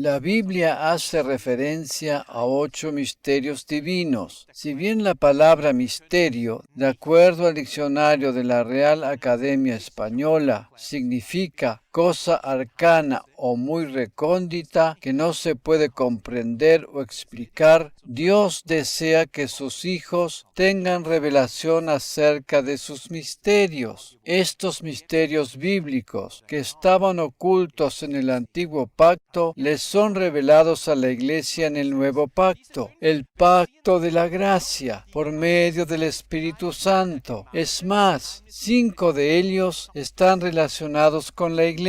La Biblia hace referencia a 8 misterios divinos. Si bien la palabra misterio, de acuerdo al diccionario de la Real Academia Española, significa cosa arcana o muy recóndita que no se puede comprender o explicar, Dios desea que sus hijos tengan revelación acerca de sus misterios. Estos misterios bíblicos, que estaban ocultos en el Antiguo Pacto, les son revelados a la Iglesia en el Nuevo Pacto, el pacto de la gracia, por medio del Espíritu Santo. Es más, 5 de ellos están relacionados con la Iglesia.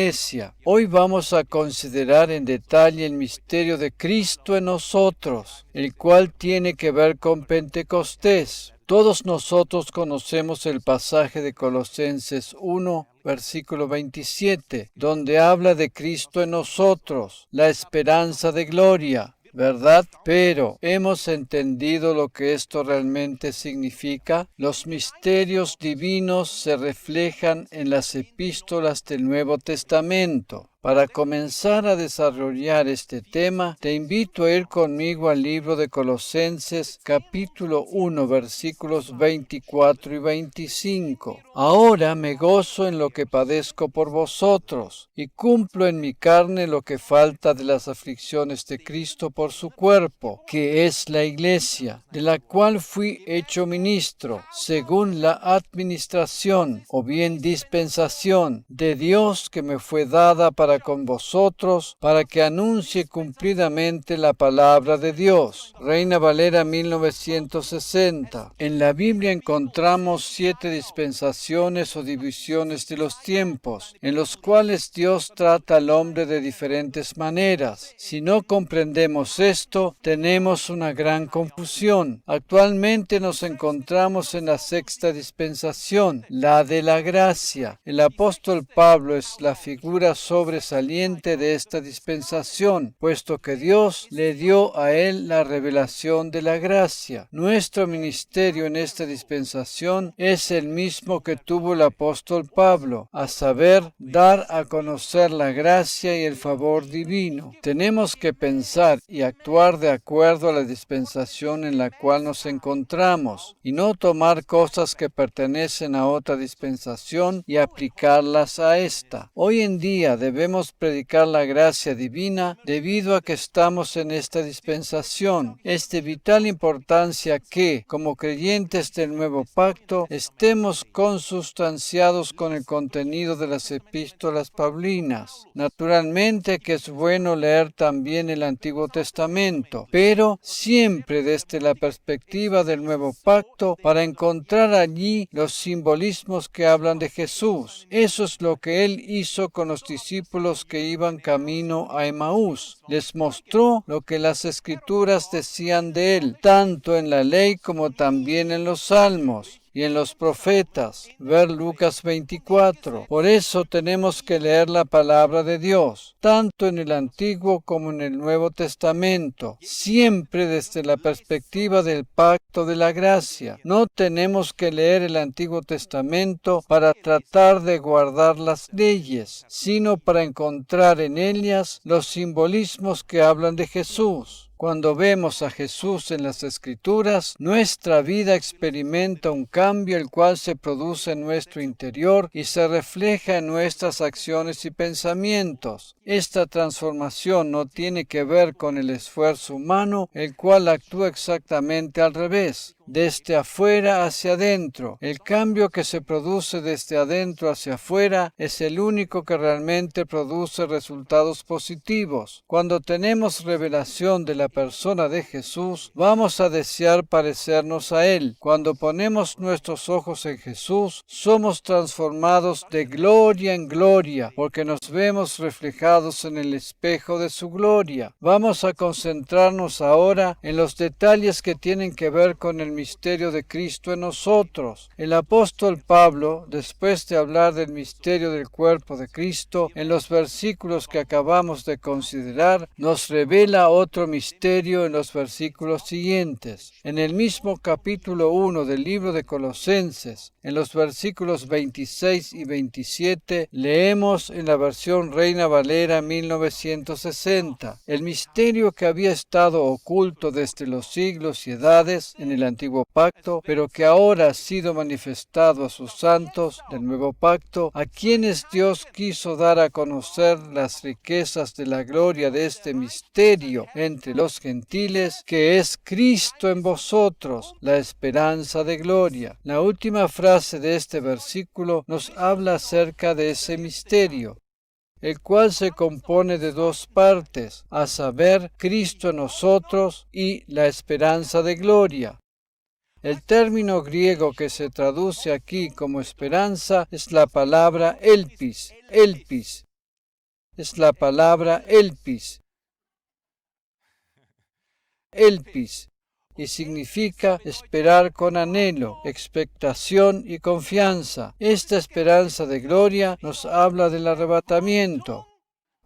Hoy vamos a considerar en detalle el misterio de Cristo en nosotros, el cual tiene que ver con Pentecostés. Todos nosotros conocemos el pasaje de Colosenses 1, versículo 27, donde habla de Cristo en nosotros, la esperanza de gloria, ¿verdad? Pero, ¿hemos entendido lo que esto realmente significa? Los misterios divinos se reflejan en las epístolas del Nuevo Testamento. Para comenzar a desarrollar este tema, te invito a ir conmigo al libro de Colosenses, capítulo 1, versículos 24 y 25. Ahora me gozo en lo que padezco por vosotros, y cumplo en mi carne lo que falta de las aflicciones de Cristo por su cuerpo, que es la Iglesia, de la cual fui hecho ministro, según la administración, o bien dispensación, de Dios que me fue dada para con vosotros, para que anuncie cumplidamente la palabra de Dios. Reina Valera 1960. En la Biblia encontramos 7 dispensaciones o divisiones de los tiempos, en los cuales Dios trata al hombre de diferentes maneras. Si no comprendemos esto, tenemos una gran confusión. Actualmente nos encontramos en la 6ª dispensación, la de la gracia. El apóstol Pablo es la figura sobresaliente de esta dispensación, puesto que Dios le dio a él la revelación de la gracia. Nuestro ministerio en esta dispensación es el mismo que tuvo el apóstol Pablo, a saber, dar a conocer la gracia y el favor divino. Tenemos que pensar y actuar de acuerdo a la dispensación en la cual nos encontramos, y no tomar cosas que pertenecen a otra dispensación y aplicarlas a esta. Hoy en día debemos predicar la gracia divina debido a que estamos en esta dispensación. Es de vital importancia que, como creyentes del Nuevo Pacto, estemos consustanciados con el contenido de las epístolas paulinas. Naturalmente que es bueno leer también el Antiguo Testamento, pero siempre desde la perspectiva del Nuevo Pacto para encontrar allí los simbolismos que hablan de Jesús. Eso es lo que él hizo con los discípulos que iban camino a Emaús. Les mostró lo que las Escrituras decían de él, tanto en la ley como también en los salmos y en los profetas. Ver Lucas 24. Por eso tenemos que leer la palabra de Dios, tanto en el Antiguo como en el Nuevo Testamento, siempre desde la perspectiva del pacto de la gracia. No tenemos que leer el Antiguo Testamento para tratar de guardar las leyes, sino para encontrar en ellas los simbolismos que hablan de Jesús. Cuando vemos a Jesús en las Escrituras, nuestra vida experimenta un cambio el cual se produce en nuestro interior y se refleja en nuestras acciones y pensamientos. Esta transformación no tiene que ver con el esfuerzo humano, el cual actúa exactamente al revés. Desde afuera hacia adentro. El cambio que se produce desde adentro hacia afuera es el único que realmente produce resultados positivos. Cuando tenemos revelación de la persona de Jesús, vamos a desear parecernos a Él. Cuando ponemos nuestros ojos en Jesús, somos transformados de gloria en gloria, porque nos vemos reflejados en el espejo de su gloria. Vamos a concentrarnos ahora en los detalles que tienen que ver con el misterio de Cristo en nosotros. El apóstol Pablo, después de hablar del misterio del cuerpo de Cristo, en los versículos que acabamos de considerar, nos revela otro misterio en los versículos siguientes. En el mismo capítulo 1 del libro de Colosenses, en los versículos 26 y 27, leemos en la versión Reina Valera 1960, el misterio que había estado oculto desde los siglos y edades en el antiguo pacto, pero que ahora ha sido manifestado a sus santos del nuevo pacto, a quienes Dios quiso dar a conocer las riquezas de la gloria de este misterio entre los gentiles, que es Cristo en vosotros, la esperanza de gloria. La última frase de este versículo nos habla acerca de ese misterio, el cual se compone de dos partes, a saber, Cristo en nosotros y la esperanza de gloria. El término griego que se traduce aquí como esperanza es la palabra elpis. Es la palabra elpis, y significa esperar con anhelo, expectación y confianza. Esta esperanza de gloria nos habla del arrebatamiento.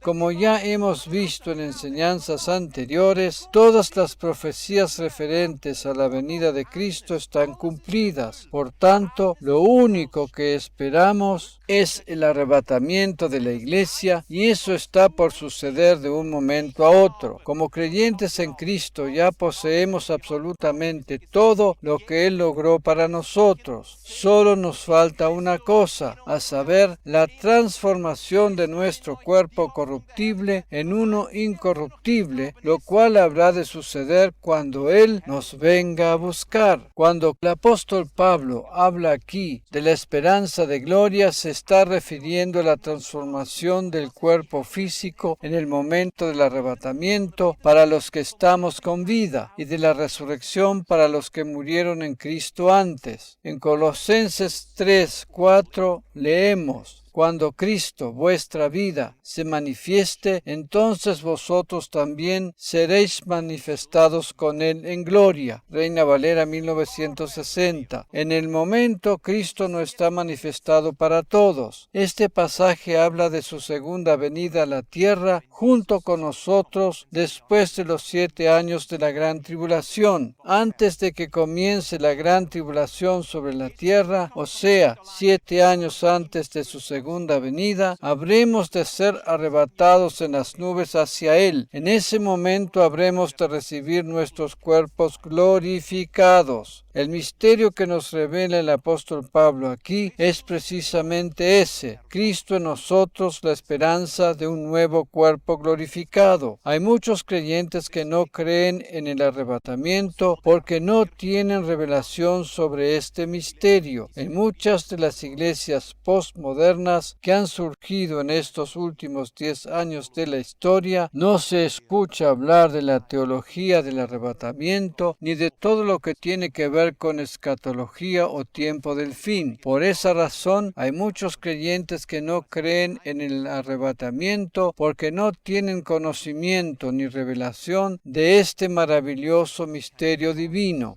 Como ya hemos visto en enseñanzas anteriores, todas las profecías referentes a la venida de Cristo están cumplidas. Por tanto, lo único que esperamos es el arrebatamiento de la Iglesia, y eso está por suceder de un momento a otro. Como creyentes en Cristo ya poseemos absolutamente todo lo que Él logró para nosotros. Solo nos falta una cosa, a saber, la transformación de nuestro cuerpo corruptible en uno incorruptible, lo cual habrá de suceder cuando Él nos venga a buscar. Cuando el apóstol Pablo habla aquí de la esperanza de gloria, se está refiriendo a la transformación del cuerpo físico en el momento del arrebatamiento para los que estamos con vida, y de la resurrección para los que murieron en Cristo antes. En Colosenses 3:4 leemos: cuando Cristo, vuestra vida, se manifieste, entonces vosotros también seréis manifestados con Él en gloria. Reina Valera 1960. En el momento, Cristo no está manifestado para todos. Este pasaje habla de su segunda venida a la tierra junto con nosotros después de los 7 años de la gran tribulación. Antes de que comience la gran tribulación sobre la tierra, o sea, 7 años antes de su segunda venida, habremos de ser arrebatados en las nubes hacia Él. En ese momento habremos de recibir nuestros cuerpos glorificados. El misterio que nos revela el apóstol Pablo aquí es precisamente ese: Cristo en nosotros, la esperanza de un nuevo cuerpo glorificado. Hay muchos creyentes que no creen en el arrebatamiento porque no tienen revelación sobre este misterio. En muchas de las iglesias postmodernas que han surgido en estos últimos 10 años de la historia, no se escucha hablar de la teología del arrebatamiento ni de todo lo que tiene que ver con escatología o tiempo del fin. Por esa razón, hay muchos creyentes que no creen en el arrebatamiento porque no tienen conocimiento ni revelación de este maravilloso misterio divino.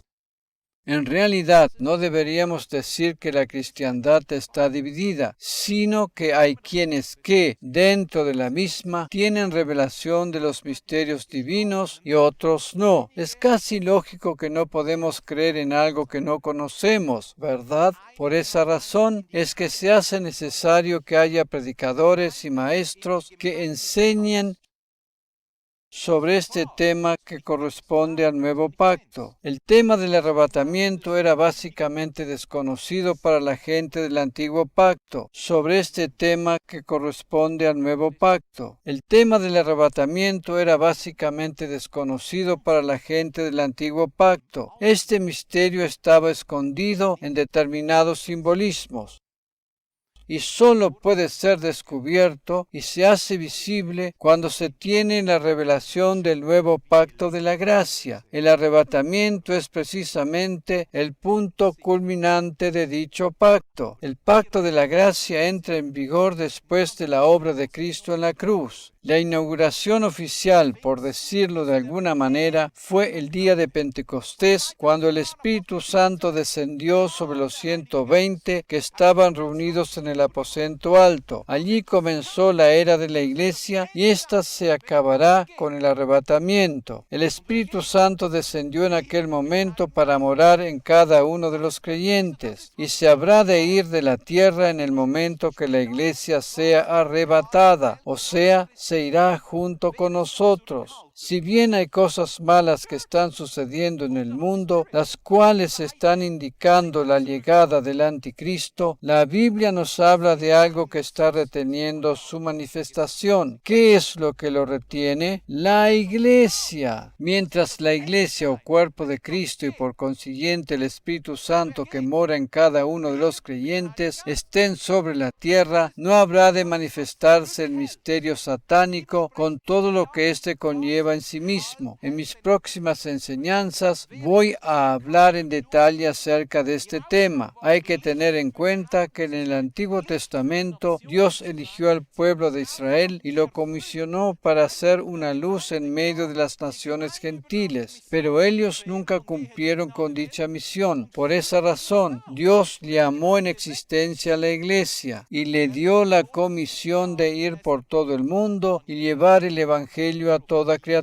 En realidad, no deberíamos decir que la cristiandad está dividida, sino que hay quienes que, dentro de la misma, tienen revelación de los misterios divinos y otros no. Es casi lógico que no podemos creer en algo que no conocemos, ¿verdad? Por esa razón es que se hace necesario que haya predicadores y maestros que enseñen sobre este tema que corresponde al nuevo pacto. El tema del arrebatamiento era básicamente desconocido para la gente del antiguo pacto. Sobre este tema que corresponde al nuevo pacto. El tema del arrebatamiento era básicamente desconocido para la gente del antiguo pacto. Este misterio estaba escondido en determinados simbolismos. y solo puede ser descubierto y se hace visible cuando se tiene la revelación del nuevo pacto de la gracia. El arrebatamiento es precisamente el punto culminante de dicho pacto. El pacto de la gracia entra en vigor después de la obra de Cristo en la cruz. La inauguración oficial, por decirlo de alguna manera, fue el día de Pentecostés, cuando el Espíritu Santo descendió sobre los 120 que estaban reunidos en el aposento alto. Allí comenzó la era de la Iglesia y ésta se acabará con el arrebatamiento. El Espíritu Santo descendió en aquel momento para morar en cada uno de los creyentes y se habrá de ir de la tierra en el momento que la Iglesia sea arrebatada, o sea, se irá junto con nosotros. Si bien hay cosas malas que están sucediendo en el mundo, las cuales están indicando la llegada del anticristo, la Biblia nos habla de algo que está reteniendo su manifestación. ¿Qué es lo que lo retiene? La Iglesia. Mientras la Iglesia o cuerpo de Cristo y por consiguiente el Espíritu Santo que mora en cada uno de los creyentes estén sobre la tierra, no habrá de manifestarse el misterio satánico con todo lo que éste conlleva en sí mismo. En mis próximas enseñanzas voy a hablar en detalle acerca de este tema. Hay que tener en cuenta que en el Antiguo Testamento Dios eligió al pueblo de Israel y lo comisionó para ser una luz en medio de las naciones gentiles, pero ellos nunca cumplieron con dicha misión. Por esa razón, Dios llamó en existencia a la Iglesia y le dio la comisión de ir por todo el mundo y llevar el Evangelio a toda criatura.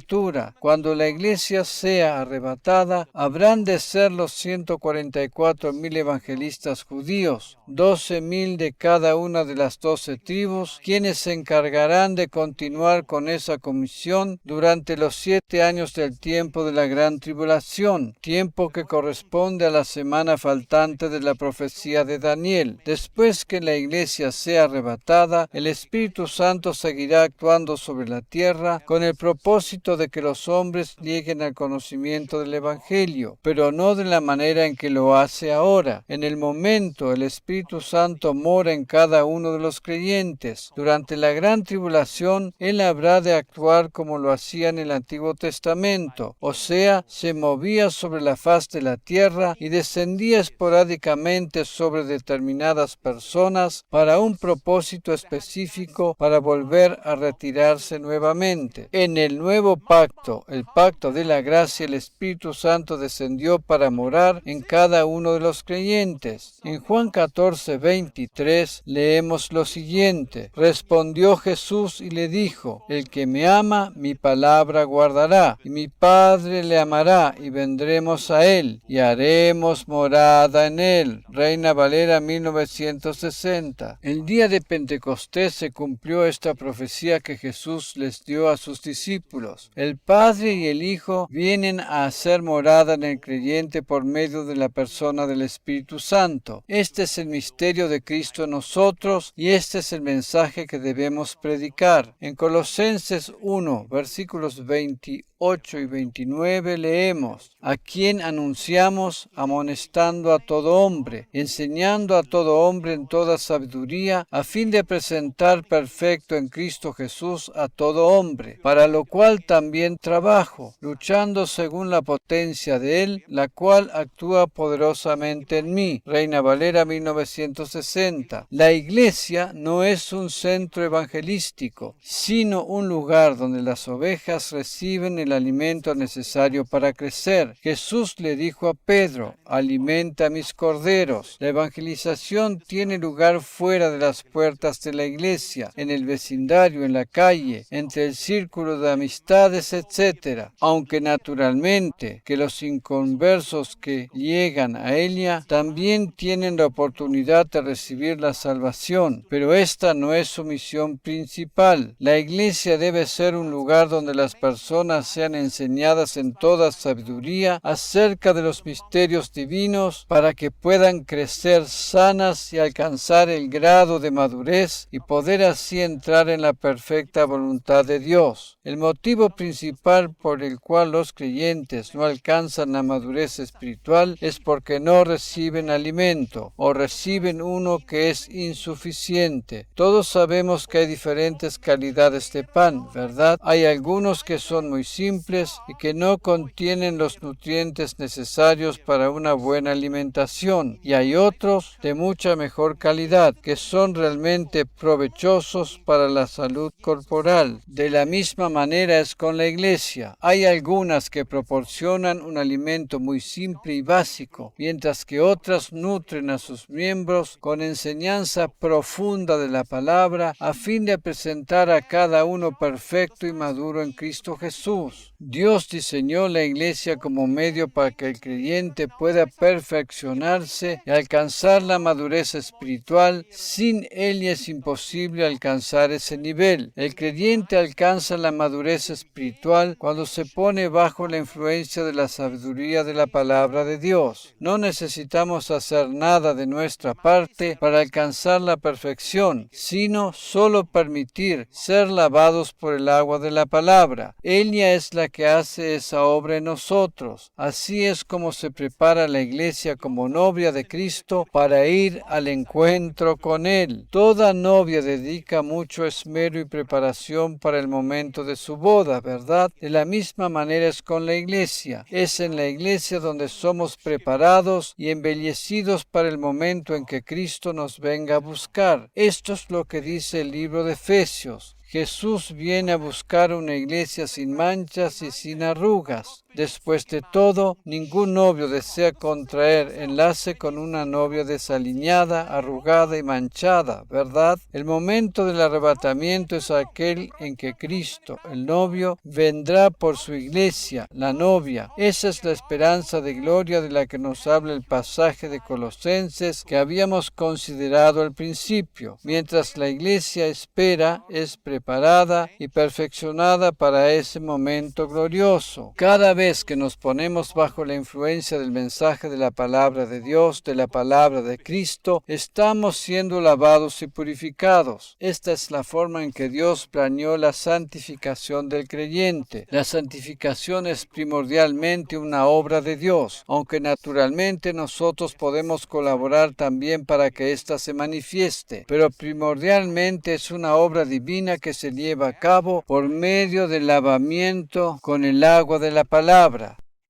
Cuando la Iglesia sea arrebatada, habrán de ser los 144,000 evangelistas judíos, 12,000 de cada una de las 12 tribus, quienes se encargarán de continuar con esa comisión durante los 7 años del tiempo de la gran tribulación, tiempo que corresponde a la semana faltante de la profecía de Daniel. Después que la Iglesia sea arrebatada, el Espíritu Santo seguirá actuando sobre la tierra con el propósito de que los hombres lleguen al conocimiento del Evangelio, pero no de la manera en que lo hace ahora. En el momento el Espíritu Santo mora en cada uno de los creyentes. Durante la gran tribulación, Él habrá de actuar como lo hacía en el Antiguo Testamento, o sea, se movía sobre la faz de la tierra y descendía esporádicamente sobre determinadas personas para un propósito específico, para volver a retirarse nuevamente. En el nuevo pacto, el pacto de la gracia, el Espíritu Santo descendió para morar en cada uno de los creyentes. En Juan 14:23 leemos lo siguiente: respondió Jesús y le dijo: el que me ama, mi palabra guardará, y mi Padre le amará, y vendremos a él, y haremos morada en él. Reina Valera 1960. El día de Pentecostés se cumplió esta profecía que Jesús les dio a sus discípulos. El Padre y el Hijo vienen a hacer morada en el creyente por medio de la persona del Espíritu Santo. Este es el misterio de Cristo en nosotros y este es el mensaje que debemos predicar. En Colosenses 1, versículos 28 y 29 leemos: a quien anunciamos, amonestando a todo hombre, enseñando a todo hombre en toda sabiduría, a fin de presentar perfecto en Cristo Jesús a todo hombre, para lo cual también trabajo, luchando según la potencia de Él, la cual actúa poderosamente en mí. Reina Valera 1960. La Iglesia no es un centro evangelístico, sino un lugar donde las ovejas reciben el alimento necesario para crecer. Jesús le dijo a Pedro: alimenta a mis corderos. La evangelización tiene lugar fuera de las puertas de la Iglesia, en el vecindario, en la calle, entre el círculo de amistades, etc. Aunque naturalmente que los inconversos que llegan a ella también tienen la oportunidad de recibir la salvación, pero esta no es su misión principal. La Iglesia debe ser un lugar donde las personas sean enseñadas en toda sabiduría acerca de los misterios divinos, para que puedan crecer sanas y alcanzar el grado de madurez y poder así entrar en la perfecta voluntad de Dios. El motivo principal por el cual los creyentes no alcanzan la madurez espiritual es porque no reciben alimento o reciben uno que es insuficiente. Todos sabemos que hay diferentes calidades de pan, ¿verdad? Hay algunos que son muy simples y que no contienen los nutrientes necesarios para una buena alimentación, y hay otros de mucha mejor calidad que son realmente provechosos para la salud corporal. De la misma manera es con la iglesia. Hay algunas que proporcionan un alimento muy simple y básico, mientras que otras nutren a sus miembros con enseñanza profunda de la palabra a fin de presentar a cada uno perfecto y maduro en Cristo Jesús. Dios diseñó la iglesia como medio para que el creyente pueda perfeccionarse y alcanzar la madurez espiritual. Sin ella es imposible alcanzar ese nivel. El creyente alcanza la madurez espiritual cuando se pone bajo la influencia de la sabiduría de la palabra de Dios. No necesitamos hacer nada de nuestra parte para alcanzar la perfección, sino solo permitir ser lavados por el agua de la palabra. Ella es la que hace esa obra en nosotros. Así es como se prepara la iglesia como novia de Cristo para ir al encuentro con Él. Toda novia dedica mucho esmero y preparación para el momento de su boda, ¿verdad? De la misma manera es con la iglesia. Es en la iglesia donde somos preparados y embellecidos para el momento en que Cristo nos venga a buscar. Esto es lo que dice el libro de Efesios. Jesús viene a buscar una iglesia sin manchas y sin arrugas. Después de todo, ningún novio desea contraer enlace con una novia desaliñada, arrugada y manchada, ¿verdad? El momento del arrebatamiento es aquel en que Cristo, el novio, vendrá por su iglesia, la novia. Esa es la esperanza de gloria de la que nos habla el pasaje de Colosenses que habíamos considerado al principio. Mientras la iglesia espera, es preparada y perfeccionada para ese momento glorioso. Cada vez que nos ponemos bajo la influencia del mensaje de la palabra de Dios, de la palabra de Cristo, estamos siendo lavados y purificados. Esta es la forma en que Dios planeó la santificación del creyente. La santificación es primordialmente una obra de Dios, aunque naturalmente nosotros podemos colaborar también para que ésta se manifieste, pero primordialmente es una obra divina que se lleva a cabo por medio del lavamiento con el agua de la palabra.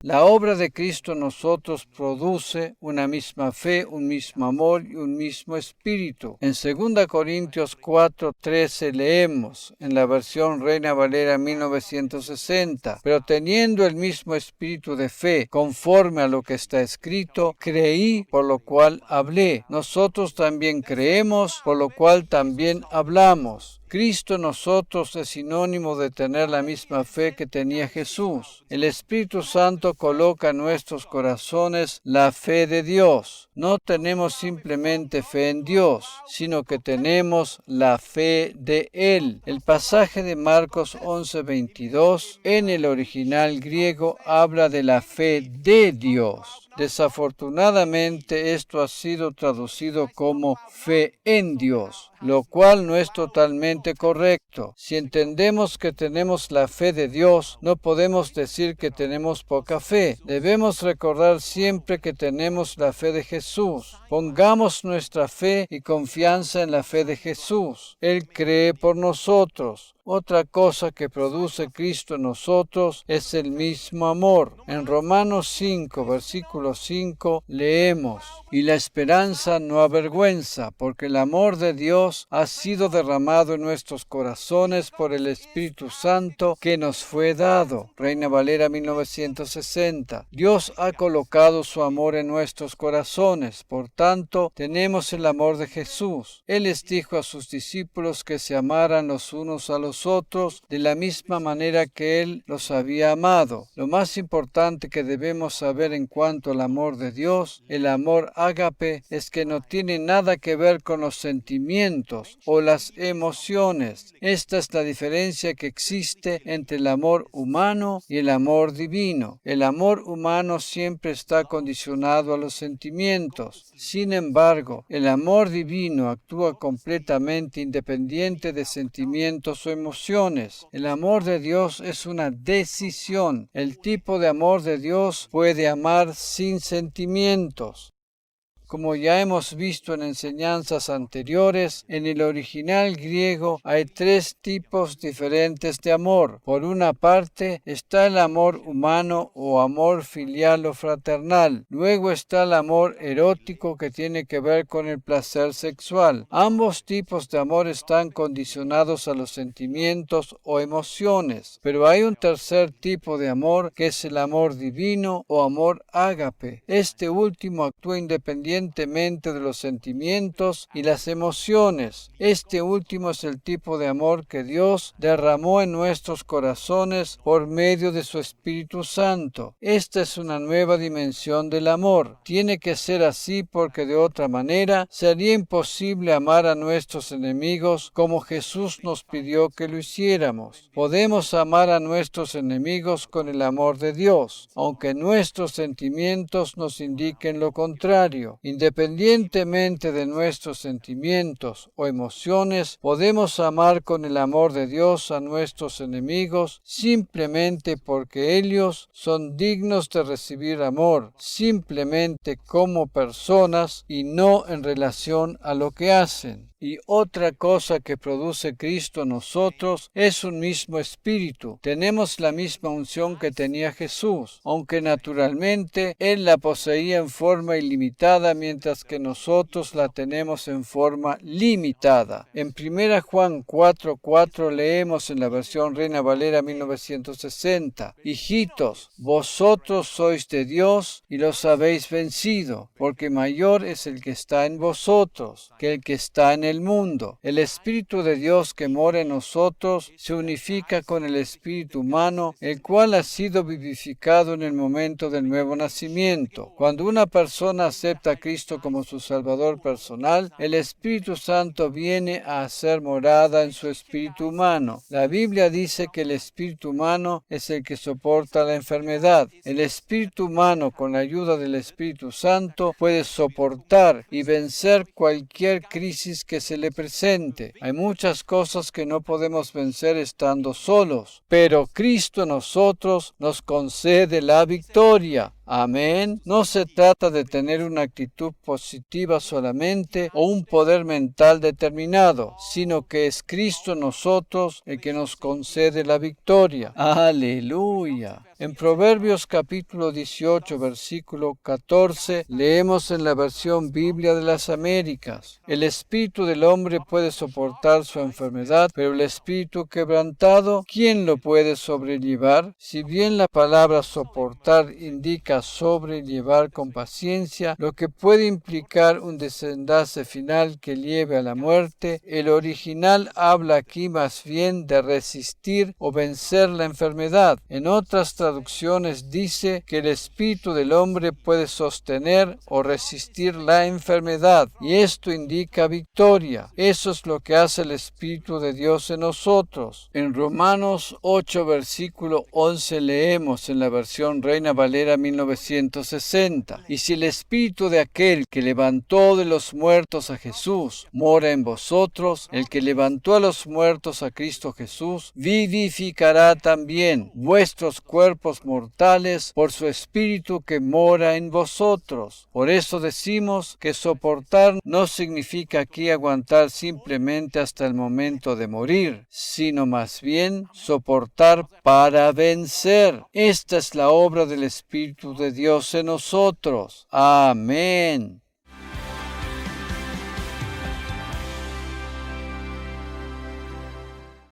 La obra de Cristo en nosotros produce una misma fe, un mismo amor y un mismo espíritu. En 2 Corintios 4:13 leemos, en la versión Reina Valera 1960, pero teniendo el mismo espíritu de fe, conforme a lo que está escrito, creí, por lo cual hablé. Nosotros también creemos, por lo cual también hablamos. Cristo en nosotros es sinónimo de tener la misma fe que tenía Jesús. El Espíritu Santo coloca en nuestros corazones la fe de Dios. No tenemos simplemente fe en Dios, sino que tenemos la fe de Él. El pasaje de Marcos 11:22 en el original griego habla de la fe de Dios. Desafortunadamente esto ha sido traducido como fe en Dios, lo cual no es totalmente correcto. Si entendemos que tenemos la fe de Dios, no podemos decir que tenemos poca fe. Debemos recordar siempre que tenemos la fe de Jesús. Pongamos nuestra fe y confianza en la fe de Jesús. Él cree por nosotros. Otra cosa que produce Cristo en nosotros es el mismo amor. En Romanos 5, versículo 5, leemos, y la esperanza no avergüenza, porque el amor de Dios ha sido derramado en nuestros corazones por el Espíritu Santo que nos fue dado. Reina Valera 1960. Dios ha colocado su amor en nuestros corazones, por tanto, tenemos el amor de Jesús. Él les dijo a sus discípulos que se amaran los unos a los nosotros de la misma manera que Él los había amado. Lo más importante que debemos saber en cuanto al amor de Dios, el amor ágape, es que no tiene nada que ver con los sentimientos o las emociones. Esta es la diferencia que existe entre el amor humano y el amor divino. El amor humano siempre está condicionado a los sentimientos. Sin embargo, el amor divino actúa completamente independiente de sentimientos o emociones. El amor de Dios es una decisión. El tipo de amor de Dios puede amar sin sentimientos. Como ya hemos visto en enseñanzas anteriores, en el original griego hay tres tipos diferentes de amor. Por una parte está el amor humano o amor filial o fraternal. Luego está el amor erótico que tiene que ver con el placer sexual. Ambos tipos de amor están condicionados a los sentimientos o emociones. Pero hay un tercer tipo de amor que es el amor divino o amor ágape. Este último actúa independientemente de los sentimientos y las emociones. Este último es el tipo de amor que Dios derramó en nuestros corazones por medio de su Espíritu Santo. Esta es una nueva dimensión del amor. Tiene que ser así porque de otra manera sería imposible amar a nuestros enemigos como Jesús nos pidió que lo hiciéramos. Podemos amar a nuestros enemigos con el amor de Dios, aunque nuestros sentimientos nos indiquen lo contrario. Independientemente de nuestros sentimientos o emociones, podemos amar con el amor de Dios a nuestros enemigos simplemente porque ellos son dignos de recibir amor, simplemente como personas y no en relación a lo que hacen. Y otra cosa que produce Cristo en nosotros es un mismo espíritu. Tenemos la misma unción que tenía Jesús, aunque naturalmente Él la poseía en forma ilimitada, mientras que nosotros la tenemos en forma limitada. En 1 Juan 4:4 leemos en la versión Reina Valera 1960: Hijitos, vosotros sois de Dios y los habéis vencido, porque mayor es el que está en vosotros que el que está en el mundo. El Espíritu de Dios que mora en nosotros se unifica con el espíritu humano, el cual ha sido vivificado en el momento del nuevo nacimiento. Cuando una persona acepta a Cristo como su Salvador personal, el Espíritu Santo viene a hacer morada en su espíritu humano. La Biblia dice que el espíritu humano es el que soporta la enfermedad. El espíritu humano, con la ayuda del Espíritu Santo, puede soportar y vencer cualquier crisis que se le presente. Hay muchas cosas que no podemos vencer estando solos, pero Cristo en nosotros nos concede la victoria. Amén. No se trata de tener una actitud positiva solamente o un poder mental determinado, sino que es Cristo en nosotros el que nos concede la victoria. Aleluya. En Proverbios capítulo 18, versículo 14, leemos en la versión Biblia de las Américas: el espíritu del hombre puede soportar su enfermedad, pero el espíritu quebrantado, ¿quién lo puede sobrellevar? Si bien la palabra soportar indica sobrellevar con paciencia, lo que puede implicar un desenlace final que lleve a la muerte, el original habla aquí más bien de resistir o vencer la enfermedad. En otras traducciones dice que el espíritu del hombre puede sostener o resistir la enfermedad, y esto indica victoria. Eso es lo que hace el Espíritu de Dios en nosotros. En Romanos 8, versículo 11 leemos en la versión Reina Valera 1960: y si el espíritu de aquel que levantó de los muertos a Jesús mora en vosotros, el que levantó a los muertos a Cristo Jesús vivificará también vuestros cuerpos mortales por su espíritu que mora en vosotros. Por eso decimos que soportar no significa aquí aguantar simplemente hasta el momento de morir, sino más bien soportar para vencer. Esta es la obra del Espíritu de Dios en nosotros. Amén.